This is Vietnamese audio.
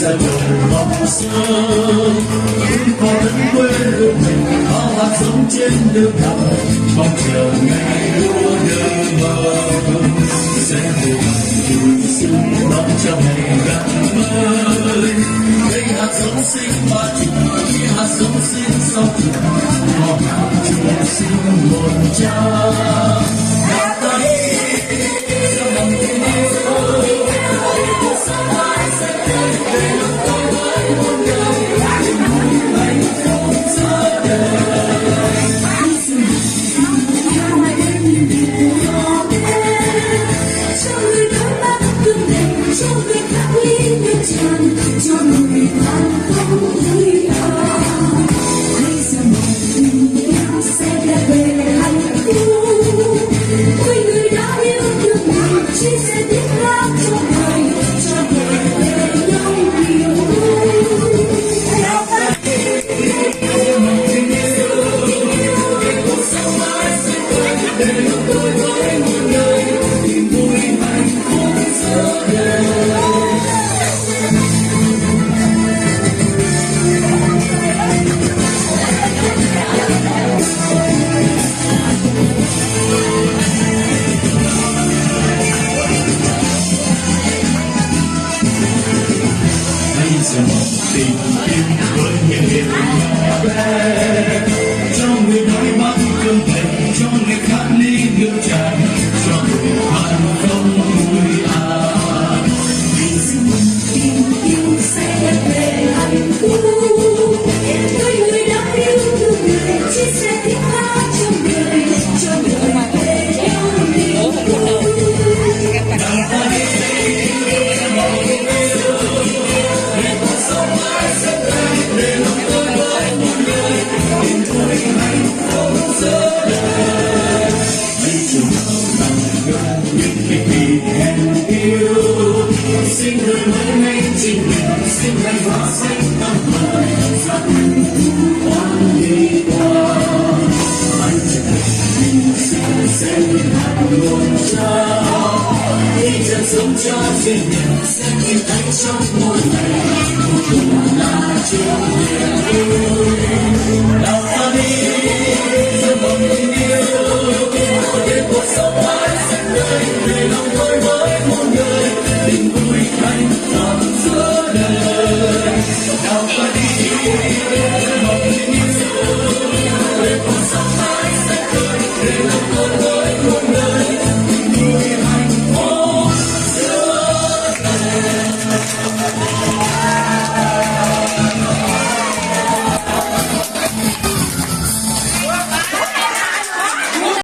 ra đời bóng sương những con đất quê hương mình bao hạt giống trên đường đời mong chờ ngày lúa nở mầm sẽ vô vàn vui sướng đón chào ngày gặt mới đây hạt giống sinh hoa trùng hạt giống sinh sau trùng ngọt ngào chung sinh một cha hạt tay trong lòng tình yêu cuộc sống mãi sẽ về lúc tôi với một người hạnh phúc giữa đời cho người đón bắt cương đẹp cho người khác ly nước tràn cho người hạnh phúc vui hãy ra một tình yêu sẽ là về hạnh phúc mỗi người đã yêu thương mình chia sẻ tiếng hát cho đời cho đời về nhau nhiều theo ta cuộc sống mãi sẽ quên để lúc tôi với một người niềm vui hạnh phúc giữa đời sẽ một tình yêu với những điều nhỏ bé cho người đói bắt cơn thèm cho người khác ly nước tràn cho người hạnh phúc vui vì sự tình yêu sẽ về hạnh phúc mỗi người đã yêu thương người chia sẻ tiếng hát cho người về nhau niềm vui sinh đời mới ngay trình mình sinh thành hóa xanh tâm hồn và hạnh phúc oan đi qua anh chẳng mình sẽ hạnh nguồn trao khi chân sống cho duyên nhân sẽ tìm thấy trong